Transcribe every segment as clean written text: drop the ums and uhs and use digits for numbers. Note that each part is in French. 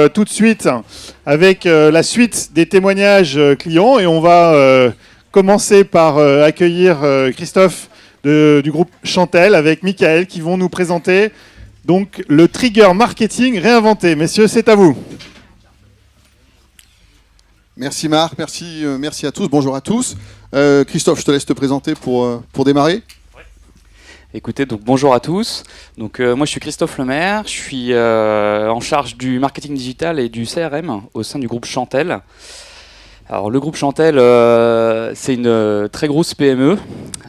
tout de suite avec la suite des témoignages clients et on va commencer par accueillir Christophe du groupe Chantel avec Michael qui vont nous présenter donc le trigger marketing réinventé. Messieurs, c'est à vous. Merci Marc, merci à tous, bonjour à tous. Christophe, je te laisse te présenter pour démarrer. Écoutez, donc bonjour à tous. Donc moi je suis Christophe Lemaire, je suis en charge du marketing digital et du CRM au sein du groupe Chantel. Alors le groupe Chantel, c'est une très grosse PME.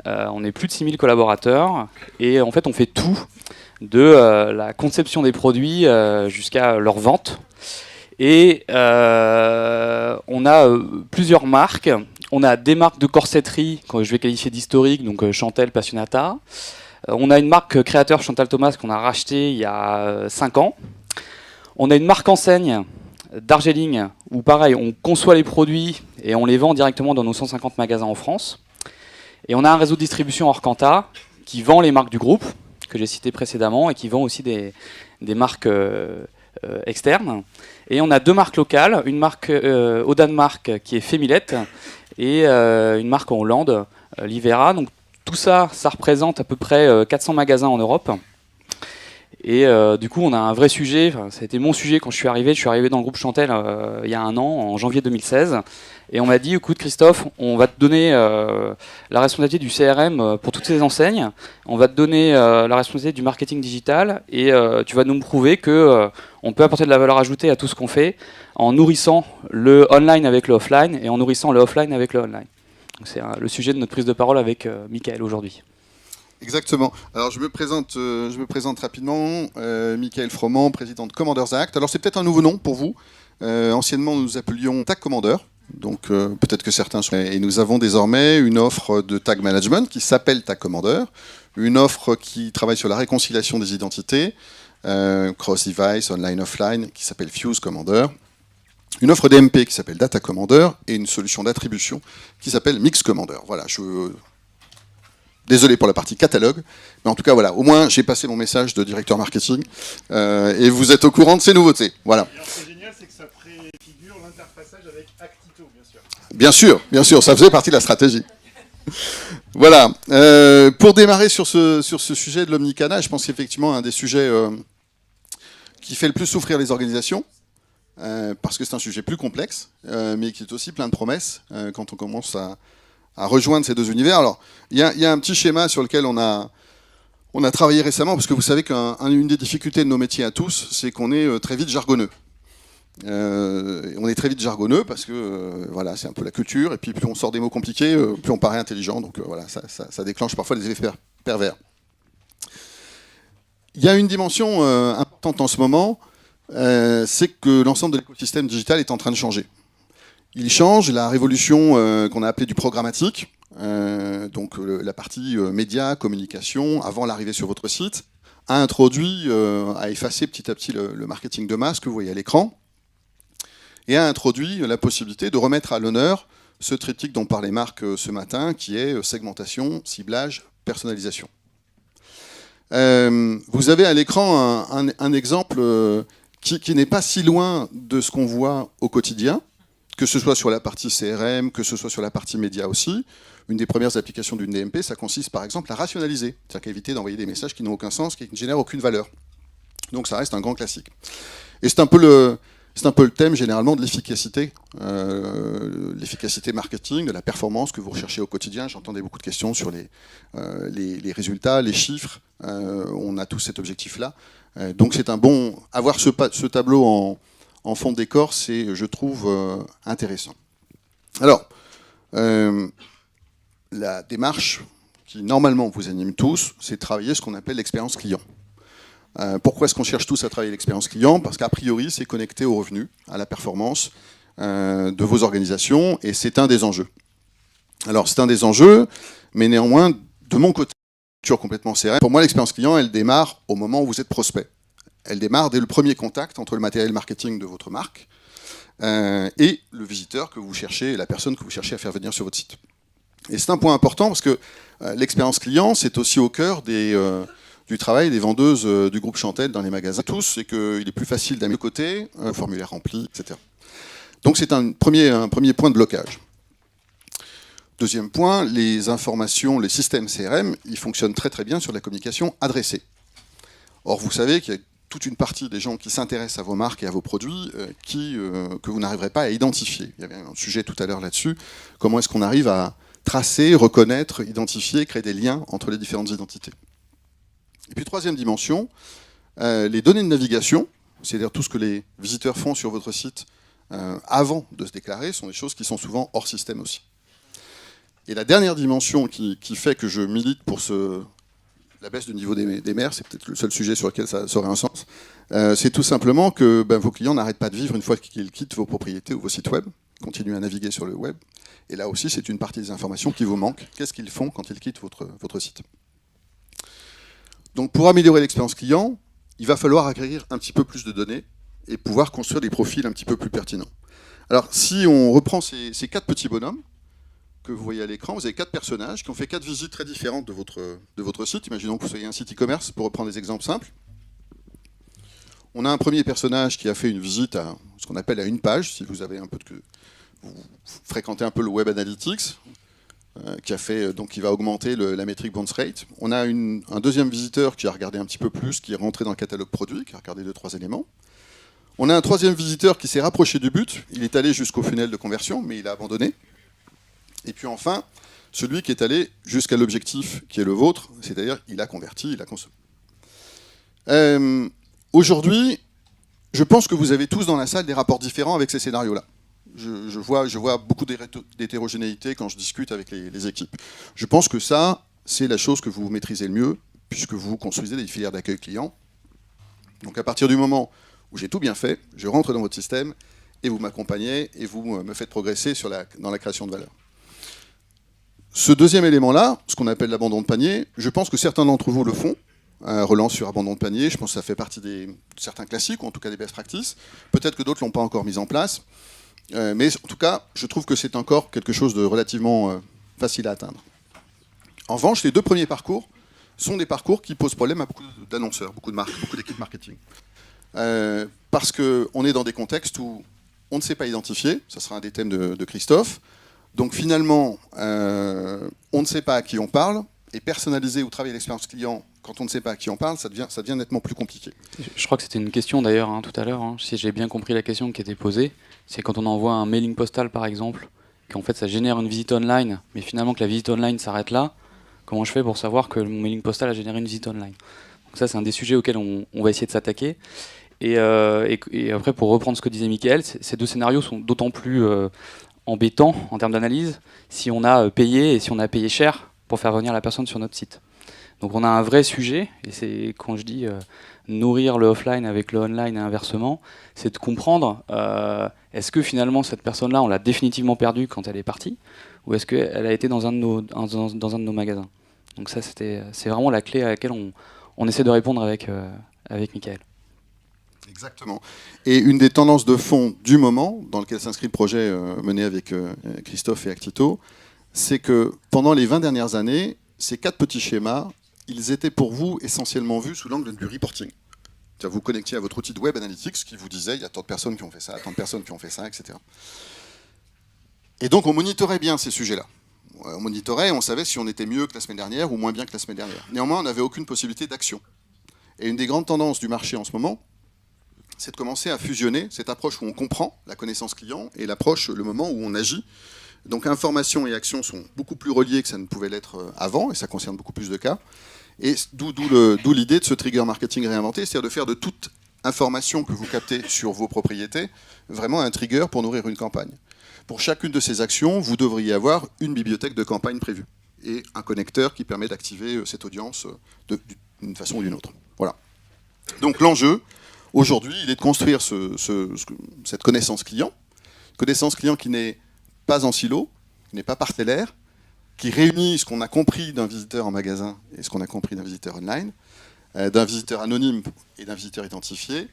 On est plus de 6000 collaborateurs et en fait on fait tout de la conception des produits jusqu'à leur vente. Et on a plusieurs marques. On a des marques de corsetterie que je vais qualifier d'historiques, donc Chantel, Passionata. On a une marque créateur Chantal Thomas qu'on a rachetée il y a 5 ans. On a une marque enseigne Darjeeling où pareil, on conçoit les produits et on les vend directement dans nos 150 magasins en France. Et on a un réseau de distribution Orcanta qui vend les marques du groupe que j'ai cité précédemment et qui vend aussi des marques externes. Et on a 2 marques locales, une marque au Danemark qui est Femilette et une marque en Hollande, Livera. Donc tout ça, ça représente à peu près 400 magasins en Europe. Et du coup, on a un vrai sujet. Ça a été mon sujet quand je suis arrivé. Je suis arrivé dans le groupe Chantel il y a 1 an, en janvier 2016. Et on m'a dit, écoute Christophe, on va te donner la responsabilité du CRM pour toutes ces enseignes. On va te donner la responsabilité du marketing digital. Et tu vas nous prouver que on peut apporter de la valeur ajoutée à tout ce qu'on fait en nourrissant le online avec le offline et en nourrissant le offline avec le online. Donc c'est le sujet de notre prise de parole avec Michael aujourd'hui. Exactement. Alors je me présente rapidement. Michael Froment, président de Commanders Act. Alors c'est peut-être un nouveau nom pour vous. Anciennement nous nous appelions Tag Commander. Donc peut-être que certains sont... Et nous avons désormais une offre de tag management qui s'appelle Tag Commander. Une offre qui travaille sur la réconciliation des identités. Cross-device, online-offline, qui s'appelle Fuse Commander. Une offre DMP qui s'appelle Data Commander et une solution d'attribution qui s'appelle Mix Commander. Voilà, désolé pour la partie catalogue, mais en tout cas, voilà, au moins j'ai passé mon message de directeur marketing et vous êtes au courant de ces nouveautés. Voilà. Et alors, ce qui est génial, c'est que ça préfigure l'interfaçage avec Actito, bien sûr. Bien sûr, ça faisait partie de la stratégie. Voilà. Pour démarrer sur ce sujet de l'omnicanal, je pense qu'effectivement, un des sujets qui fait le plus souffrir les organisations, parce que c'est un sujet plus complexe, mais qui est aussi plein de promesses quand on commence à rejoindre ces 2 univers. Alors, il y a un petit schéma sur lequel on a travaillé récemment, parce que vous savez qu'une des difficultés de nos métiers à tous, c'est qu'on est très vite jargonneux. On est très vite jargonneux parce que voilà, c'est un peu la culture, et puis plus on sort des mots compliqués, plus on paraît intelligent, donc voilà, ça déclenche parfois des effets pervers. Il y a une dimension importante en ce moment, c'est que l'ensemble de l'écosystème digital est en train de changer. Il change, la révolution qu'on a appelée du programmatique, donc la partie médias, communication, avant l'arrivée sur votre site, a introduit, a effacé petit à petit le marketing de masse que vous voyez à l'écran, et a introduit la possibilité de remettre à l'honneur ce triptyque dont parlait Marc ce matin, qui est segmentation, ciblage, personnalisation. Vous avez à l'écran un exemple qui n'est pas si loin de ce qu'on voit au quotidien, que ce soit sur la partie CRM, que ce soit sur la partie média aussi. Une des premières applications d'une DMP, ça consiste par exemple à rationaliser, c'est-à-dire qu'à éviter d'envoyer des messages qui n'ont aucun sens, qui ne génèrent aucune valeur. Donc ça reste un grand classique. Et c'est un peu le thème généralement de l'efficacité marketing, de la performance que vous recherchez au quotidien. J'entendais beaucoup de questions sur les résultats, les chiffres. On a tous cet objectif-là. Donc c'est un bon... Avoir ce tableau en fond de décor, c'est, je trouve, intéressant. Alors, la démarche qui, normalement, vous anime tous, c'est de travailler ce qu'on appelle l'expérience client. Pourquoi est-ce qu'on cherche tous à travailler l'expérience client? Parce qu'a priori, c'est connecté aux revenus, à la performance de vos organisations, et c'est un des enjeux. Alors, c'est un des enjeux, mais néanmoins, de mon côté, toujours complètement CRM, pour moi, l'expérience client, elle démarre au moment où vous êtes prospect. Elle démarre dès le premier contact entre le matériel marketing de votre marque et le visiteur que vous cherchez, la personne que vous cherchez à faire venir sur votre site. Et c'est un point important parce que l'expérience client, c'est aussi au cœur du travail des vendeuses du groupe Chantel dans les magasins. Tous, c'est qu'il est plus facile d'un côté, un formulaire rempli, etc. Donc c'est un premier point de blocage. Deuxième point, les informations, les systèmes CRM, ils fonctionnent très très bien sur la communication adressée. Or, vous savez qu'il y a toute une partie des gens qui s'intéressent à vos marques et à vos produits que vous n'arriverez pas à identifier. Il y avait un sujet tout à l'heure là-dessus. Comment est-ce qu'on arrive à tracer, reconnaître, identifier, créer des liens entre les différentes identités. Et puis troisième dimension, les données de navigation, c'est-à-dire tout ce que les visiteurs font sur votre site avant de se déclarer, sont des choses qui sont souvent hors système aussi. Et la dernière dimension qui fait que je milite pour la baisse du niveau des mers, c'est peut-être le seul sujet sur lequel ça aurait un sens, c'est tout simplement que vos clients n'arrêtent pas de vivre une fois qu'ils quittent vos propriétés ou vos sites web, continuent à naviguer sur le web. Et là aussi, c'est une partie des informations qui vous manquent. Qu'est-ce qu'ils font quand ils quittent votre site? Donc pour améliorer l'expérience client, il va falloir acquérir un petit peu plus de données et pouvoir construire des profils un petit peu plus pertinents. Alors si on reprend ces 4 petits bonhommes que vous voyez à l'écran, vous avez 4 personnages qui ont fait 4 visites très différentes de votre site. Imaginons que vous soyez un site e-commerce, pour reprendre des exemples simples. On a un premier personnage qui a fait une visite à ce qu'on appelle à une page, si vous avez vous fréquentez un peu le Web Analytics, qui va augmenter la métrique bounce rate. On a un deuxième visiteur qui a regardé un petit peu plus, qui est rentré dans le catalogue produit, qui a regardé 2-3 éléments. On a un troisième visiteur qui s'est rapproché du but. Il est allé jusqu'au funnel de conversion, mais il a abandonné. Et puis enfin, celui qui est allé jusqu'à l'objectif qui est le vôtre, c'est-à-dire il a converti, il a consommé. Aujourd'hui, je pense que vous avez tous dans la salle des rapports différents avec ces scénarios-là. Je vois beaucoup d'hétérogénéité quand je discute avec les équipes. Je pense que ça, c'est la chose que vous maîtrisez le mieux, puisque vous construisez des filières d'accueil client. Donc à partir du moment où j'ai tout bien fait, je rentre dans votre système, et vous m'accompagnez, et vous me faites progresser dans la création de valeur. Ce deuxième élément-là, ce qu'on appelle l'abandon de panier, je pense que certains d'entre vous le font, relance sur abandon de panier, je pense que ça fait partie de certains classiques, ou en tout cas des best practices. Peut-être que d'autres ne l'ont pas encore mis en place. Mais en tout cas, je trouve que c'est encore quelque chose de relativement facile à atteindre. En revanche, les 2 premiers parcours sont des parcours qui posent problème à beaucoup d'annonceurs, beaucoup de marques, beaucoup d'équipes marketing. Parce qu'on est dans des contextes où on ne sait pas identifier, ça sera un des thèmes de Christophe. Donc finalement, on ne sait pas à qui on parle, et personnaliser ou travailler l'expérience client quand on ne sait pas à qui on parle, ça devient nettement plus compliqué. Je crois que c'était une question d'ailleurs tout à l'heure, si j'ai bien compris la question qui était posée, c'est quand on envoie un mailing postal par exemple, qu'en fait ça génère une visite online, mais finalement que la visite online s'arrête là, comment je fais pour savoir que mon mailing postal a généré une visite online? Donc ça c'est un des sujets auxquels on va essayer de s'attaquer. Et après pour reprendre ce que disait Mickaël, ces 2 scénarios sont d'autant plus embêtants en termes d'analyse si on a payé et si on a payé cher pour faire venir la personne sur notre site. Donc on a un vrai sujet, et c'est quand je dis nourrir le offline avec le online et inversement, c'est de comprendre est-ce que finalement cette personne-là, on l'a définitivement perdue quand elle est partie, ou est-ce qu'elle a été dans un de nos magasins. Donc ça, c'est vraiment la clé à laquelle on essaie de répondre avec Mickaël. Exactement. Et une des tendances de fond du moment, dans lequel s'inscrit le projet mené avec Christophe et Actito, c'est que pendant les 20 dernières années, ces 4 petits schémas, ils étaient pour vous essentiellement vus sous l'angle du reporting. C'est-à-dire vous connectiez à votre outil de Web Analytics qui vous disait il y a tant de personnes qui ont fait ça, tant de personnes qui ont fait ça, etc. Et donc on monitorait bien ces sujets-là. On monitorait, on savait si on était mieux que la semaine dernière ou moins bien que la semaine dernière. Néanmoins, on n'avait aucune possibilité d'action. Et une des grandes tendances du marché en ce moment, c'est de commencer à fusionner cette approche où on comprend la connaissance client et l'approche, le moment où on agit. Donc information et action sont beaucoup plus reliées que ça ne pouvait l'être avant, et ça concerne beaucoup plus de cas. Et d'où l'idée de ce trigger marketing réinventé, c'est-à-dire de faire de toute information que vous captez sur vos propriétés vraiment un trigger pour nourrir une campagne. Pour chacune de ces actions, vous devriez avoir une bibliothèque de campagne prévue et un connecteur qui permet d'activer cette audience d'une façon ou d'une autre. Voilà. Donc l'enjeu, aujourd'hui, il est de construire cette connaissance client qui n'est pas en silo, qui n'est pas parcellaire, qui réunit ce qu'on a compris d'un visiteur en magasin et ce qu'on a compris d'un visiteur online, d'un visiteur anonyme et d'un visiteur identifié,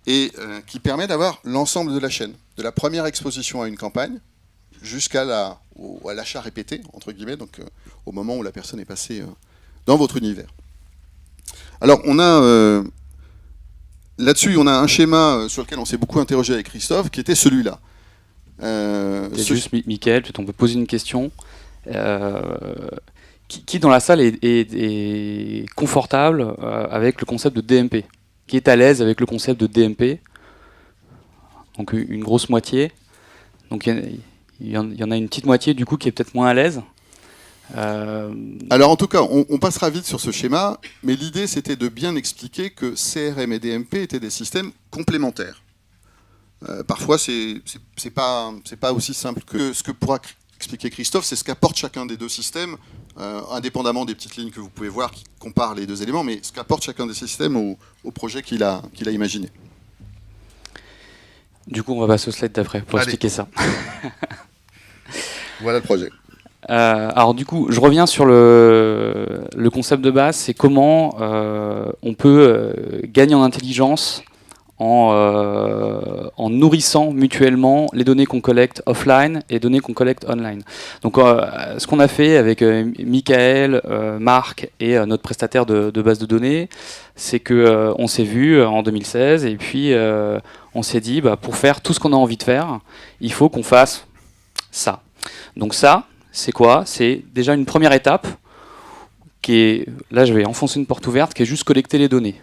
et qui permet d'avoir l'ensemble de la chaîne, de la première exposition à une campagne jusqu'à l'achat répété, entre guillemets, donc au moment où la personne est passée dans votre univers. Alors, on a là-dessus, on a un schéma sur lequel on s'est beaucoup interrogé avec Christophe, qui était celui-là. Juste, Mickaël, peut-être on peut poser une question. Qui dans la salle est confortable avec le concept de DMP? Qui est à l'aise avec le concept de DMP? Donc une grosse moitié. Donc il y en a une petite moitié du coup qui est peut-être moins à l'aise. Alors en tout cas, on passera vite sur ce schéma, mais l'idée c'était de bien expliquer que CRM et DMP étaient des systèmes complémentaires. Parfois c'est pas aussi simple que ce que pourra expliquer Christophe, c'est ce qu'apporte chacun des deux systèmes, indépendamment des petites lignes que vous pouvez voir qui comparent les deux éléments, mais ce qu'apporte chacun des systèmes au projet qu'il a imaginé. Du coup, on va passer au slide d'après pour expliquer ça. Voilà le projet. Alors du coup, je reviens sur le concept de base, c'est comment on peut gagner en intelligence en nourrissant mutuellement les données qu'on collecte offline et les données qu'on collecte online. Donc ce qu'on a fait avec Mickaël, Marc et notre prestataire de base de données, c'est que on s'est vu en 2016 et puis on s'est dit pour faire tout ce qu'on a envie de faire, il faut qu'on fasse ça. Donc ça, c'est quoi? C'est déjà une première étape qui est, là je vais enfoncer une porte ouverte, qui est juste collecter les données.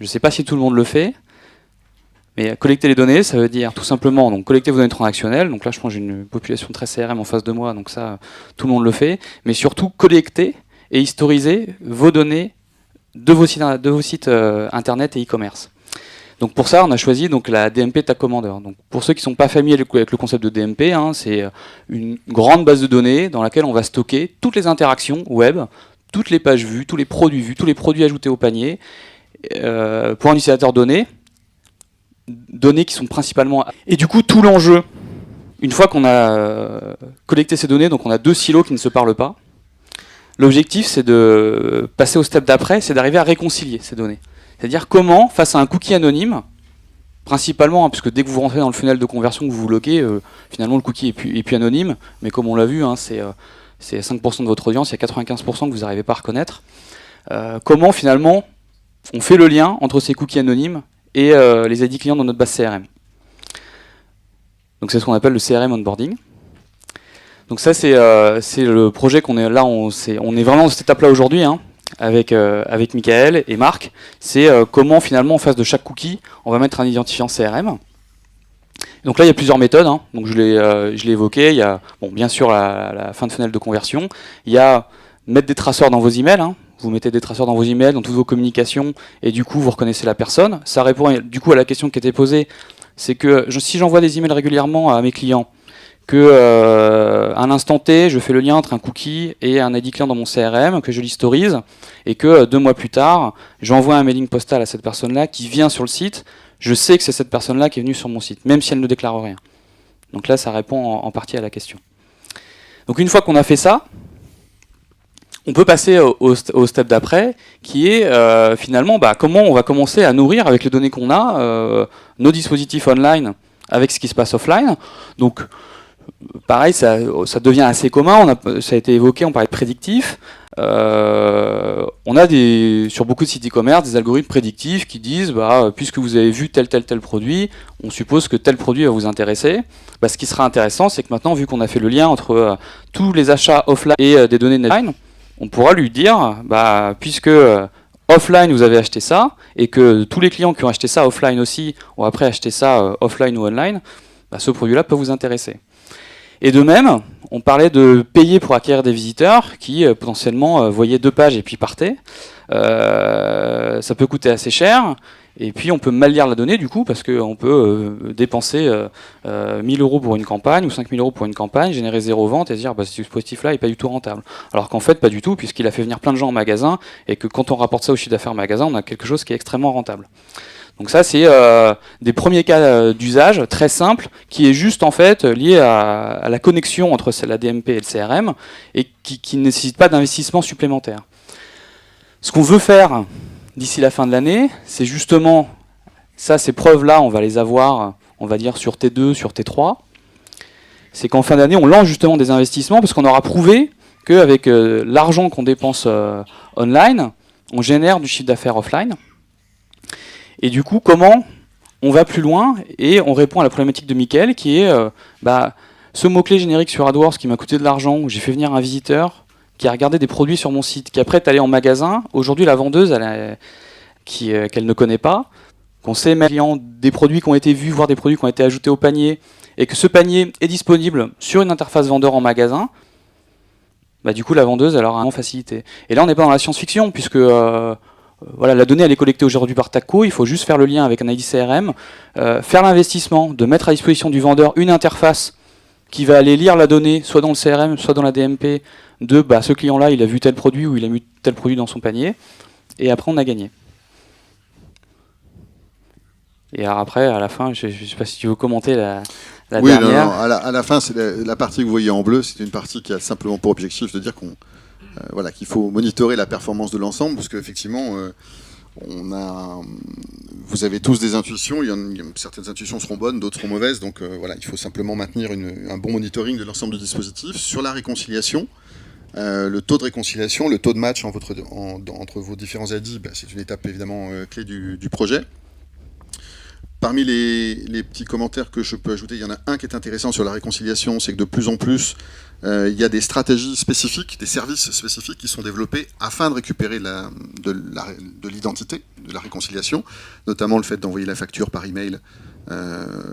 Je ne sais pas si tout le monde le fait, mais collecter les données, ça veut dire tout simplement donc collecter vos données transactionnelles. Donc là, je pense que j'ai une population très CRM en face de moi, donc ça, tout le monde le fait. Mais surtout, collecter et historiser vos données de vos sites internet et e-commerce. Donc pour ça, on a choisi donc la DMP Tag Commander. Donc pour ceux qui ne sont pas familiers avec le concept de DMP, c'est une grande base de données dans laquelle on va stocker toutes les interactions web, toutes les pages vues, tous les produits vus, tous les produits ajoutés au panier. Pour un utilisateur donné, données qui sont principalement... Et du coup, tout l'enjeu, une fois qu'on a collecté ces données, donc on a deux silos qui ne se parlent pas, l'objectif c'est de passer au step d'après, c'est d'arriver à réconcilier ces données. C'est-à-dire comment, face à un cookie anonyme, principalement, puisque dès que vous rentrez dans le funnel de conversion que vous vous bloquez, finalement le cookie est plus anonyme, mais comme on l'a vu, c'est 5% de votre audience, il y a 95% que vous n'arrivez pas à reconnaître. Comment finalement on fait le lien entre ces cookies anonymes et les ID clients dans notre base CRM. Donc c'est ce qu'on appelle le CRM onboarding. Donc ça c'est le projet qu'on est là, on est vraiment dans cette étape-là aujourd'hui, avec Mickaël et Marc. C'est comment finalement en face de chaque cookie, on va mettre un identifiant CRM. Donc là il y a plusieurs méthodes, donc je l'ai évoqué. Il y a bien sûr la fin de funnel de conversion. Il y a mettre des traceurs dans vos emails. Vous mettez des traceurs dans vos emails, dans toutes vos communications, et du coup, vous reconnaissez la personne. Ça répond du coup à la question qui était posée, c'est que si j'envoie des emails régulièrement à mes clients, que à un instant T, je fais le lien entre un cookie et un ID client dans mon CRM, que je l'historise, et que 2 mois plus tard, j'envoie un mailing postal à cette personne-là qui vient sur le site, je sais que c'est cette personne-là qui est venue sur mon site, même si elle ne déclare rien. Donc là, ça répond en partie à la question. Donc une fois qu'on a fait ça, on peut passer au step d'après, qui est finalement comment on va commencer à nourrir avec les données qu'on a nos dispositifs online avec ce qui se passe offline. Donc pareil, ça devient assez commun, ça a été évoqué, on parlait de prédictif. On a sur beaucoup de sites e-commerce des algorithmes prédictifs qui disent puisque vous avez vu tel produit, on suppose que tel produit va vous intéresser. Ce qui sera intéressant, c'est que maintenant, vu qu'on a fait le lien entre tous les achats offline et des données netline, on pourra lui dire, puisque offline vous avez acheté ça, et que tous les clients qui ont acheté ça offline aussi ont après acheté ça offline ou online, ce produit-là peut vous intéresser. Et de même, on parlait de payer pour acquérir des visiteurs qui potentiellement voyaient 2 pages et puis partaient. Ça peut coûter assez cher. Et puis on peut mal lire la donnée du coup, parce qu'on peut dépenser 1000 € pour une campagne ou 5000 € pour une campagne, générer 0 vente et se dire ce dispositif-là n'est pas du tout rentable. Alors qu'en fait pas du tout, puisqu'il a fait venir plein de gens en magasin et que quand on rapporte ça au chiffre d'affaires magasin, on a quelque chose qui est extrêmement rentable. Donc ça c'est des premiers cas d'usage très simples qui est juste en fait lié à la connexion entre la DMP et le CRM et qui ne nécessite pas d'investissement supplémentaire. Ce qu'on veut faire d'ici la fin de l'année, c'est justement, ces preuves-là, on va les avoir, on va dire, sur T2, sur T3. C'est qu'en fin d'année, on lance justement des investissements parce qu'on aura prouvé qu'avec l'argent qu'on dépense online, on génère du chiffre d'affaires offline. Et du coup, comment on va plus loin et on répond à la problématique de Mickaël qui est ce mot-clé générique sur AdWords qui m'a coûté de l'argent, où j'ai fait venir un visiteur qui a regardé des produits sur mon site, qui après est allé en magasin. Aujourd'hui, la vendeuse, qu'elle ne connaît pas, qu'on sait mettre des produits qui ont été vus, voire des produits qui ont été ajoutés au panier, et que ce panier est disponible sur une interface vendeur en magasin, du coup, la vendeuse, elle aura une facilité. Et là, on n'est pas dans la science-fiction, puisque la donnée, elle est collectée aujourd'hui par TACCO, il faut juste faire le lien avec un ID CRM, faire l'investissement, de mettre à disposition du vendeur une interface qui va aller lire la donnée, soit dans le CRM, soit dans la DMP, de ce client-là, il a vu tel produit ou il a mis tel produit dans son panier, et après, on a gagné. Et alors après, à la fin, je ne sais pas si tu veux commenter la dernière. Non, à la fin, c'est la partie que vous voyez en bleu, c'est une partie qui a simplement pour objectif de dire qu'il faut monitorer la performance de l'ensemble, parce qu'effectivement, vous avez tous des intuitions, certaines intuitions seront bonnes, d'autres seront mauvaises, donc il faut simplement maintenir un bon monitoring de l'ensemble du dispositif. Sur la réconciliation, le taux de réconciliation, le taux de match entre vos différents ID, c'est une étape évidemment clé du projet. Parmi les petits commentaires que je peux ajouter, il y en a un qui est intéressant sur la réconciliation, c'est que de plus en plus, il y a des stratégies spécifiques, des services spécifiques qui sont développés afin de récupérer de l'identité, de la réconciliation, notamment le fait d'envoyer la facture par email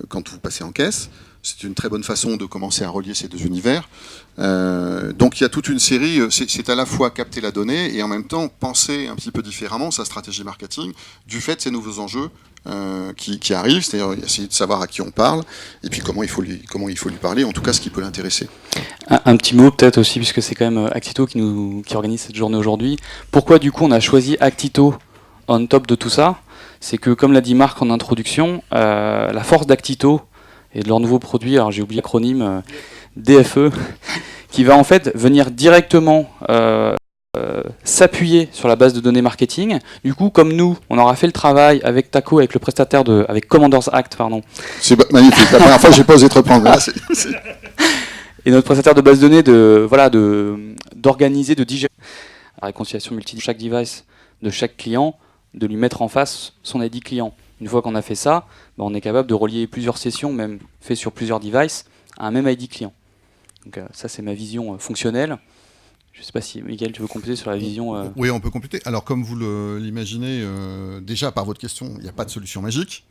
quand vous passez en caisse. C'est une très bonne façon de commencer à relier ces deux univers. Donc il y a toute une série, c'est à la fois capter la donnée et en même temps penser un petit peu différemment sa stratégie marketing du fait de ces nouveaux enjeux qui arrivent, c'est-à-dire essayer de savoir à qui on parle et puis comment il faut lui parler, en tout cas ce qui peut l'intéresser. Un petit mot peut-être aussi, puisque c'est quand même Actito qui organise cette journée aujourd'hui. Pourquoi du coup on a choisi Actito on top de tout ça? C'est que, comme l'a dit Marc en introduction, la force d'Actito et de leur nouveau produit, alors j'ai oublié l'acronyme, DFE, qui va en fait venir directement s'appuyer sur la base de données marketing. Du coup, comme nous, on aura fait le travail avec TACCO, avec le prestataire avec Commanders Act, pardon. C'est magnifique. La première fois, j'ai pas osé te reprendre. Là, Et notre prestataire de base de données d'organiser, de digérer la réconciliation multi de chaque device de chaque client, de lui mettre en face son ID client. Une fois qu'on a fait ça, on est capable de relier plusieurs sessions, même fait sur plusieurs devices, à un même ID client. Donc ça, c'est ma vision fonctionnelle. Je ne sais pas si, Mickaël, tu veux compléter sur la vision Oui, on peut compléter. Alors, comme vous l'imaginez, déjà par votre question, il n'y a pas de solution magique.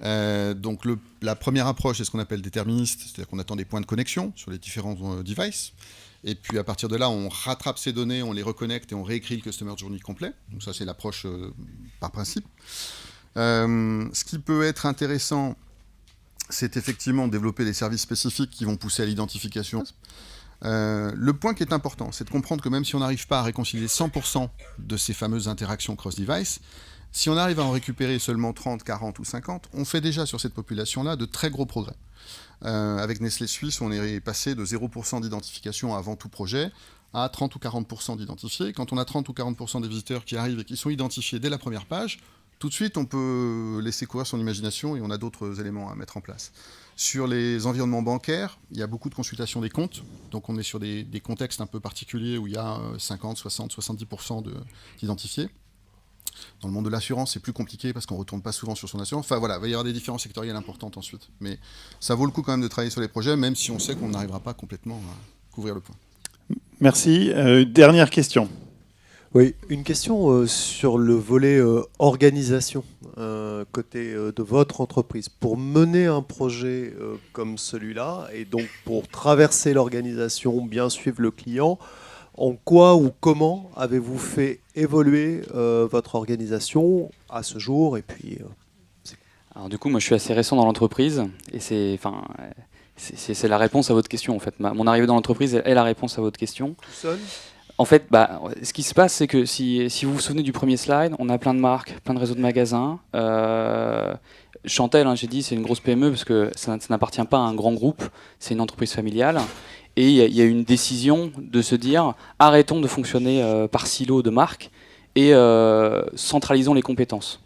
Donc, la première approche, c'est ce qu'on appelle déterministe, c'est-à-dire qu'on attend des points de connexion sur les différents devices. Et puis, à partir de là, on rattrape ces données, on les reconnecte et on réécrit le Customer Journey complet. Donc, ça, c'est l'approche par principe. Ce qui peut être intéressant, c'est effectivement de développer des services spécifiques qui vont pousser à l'identification. Le point qui est important, c'est de comprendre que même si on n'arrive pas à réconcilier 100% de ces fameuses interactions cross-device, si on arrive à en récupérer seulement 30, 40 ou 50, on fait déjà sur cette population-là de très gros progrès. Avec Nestlé Suisse, on est passé de 0% d'identification avant tout projet à 30 ou 40% d'identifiés. Quand on a 30 ou 40% des visiteurs qui arrivent et qui sont identifiés dès la première page, tout de suite, on peut laisser courir son imagination et on a d'autres éléments à mettre en place. Sur les environnements bancaires, il y a beaucoup de consultations des comptes. Donc, on est sur des contextes un peu particuliers où il y a 50, 60, 70% d'identifiés. Dans le monde de l'assurance, c'est plus compliqué parce qu'on ne retourne pas souvent sur son assurance. Enfin, voilà, il va y avoir des différences sectorielles importantes ensuite. Mais ça vaut le coup quand même de travailler sur les projets, même si on sait qu'on n'arrivera pas complètement à couvrir le point. Merci. Dernière question. Oui, une question sur le volet organisation côté de votre entreprise. Pour mener un projet comme celui-là, et donc pour traverser l'organisation, bien suivre le client, en quoi ou comment avez-vous fait évoluer votre organisation à ce jour et puis, Alors du coup, moi je suis assez récent dans l'entreprise, et c'est la réponse à votre question en fait. Mon arrivée dans l'entreprise est la réponse à votre question. Tout seul ? En fait, ce qui se passe, c'est que si vous vous souvenez du premier slide, on a plein de marques, plein de réseaux de magasins. Chantel, j'ai dit, c'est une grosse PME parce que ça n'appartient pas à un grand groupe, c'est une entreprise familiale. Et il y a une décision de se dire, arrêtons de fonctionner par silo de marques et centralisons les compétences.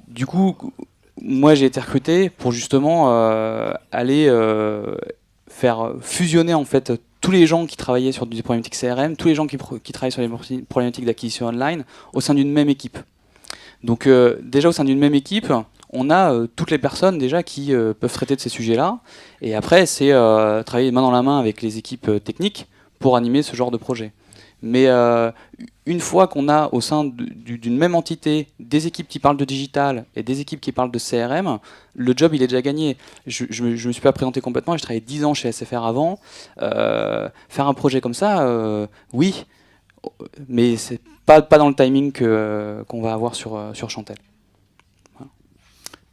Du coup, moi j'ai été recruté pour justement aller faire fusionner en fait tous les gens qui travaillaient sur des problématiques CRM, tous les gens qui travaillent sur les problématiques d'acquisition online au sein d'une même équipe. Donc déjà au sein d'une même équipe, on a toutes les personnes déjà qui peuvent traiter de ces sujets-là. Et après, c'est travailler main dans la main avec les équipes techniques pour animer ce genre de projet. Mais une fois qu'on a au sein d'une même entité des équipes qui parlent de digital et des équipes qui parlent de CRM, le job il est déjà gagné. Je me suis pas présenté complètement, j'ai travaillé 10 ans chez SFR avant. Faire un projet comme ça, oui, mais c'est pas dans le timing qu'on va avoir sur Chantel. Voilà.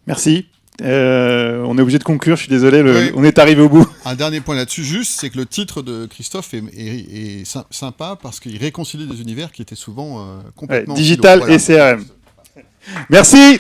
Merci. On est obligé de conclure, je suis désolé, Oui. on est arrivé au bout. Un dernier point là-dessus, juste, c'est que le titre de Christophe est sympa parce qu'il réconcilie des univers qui étaient souvent complètement... Digital silos. Voilà. et CRM. Merci.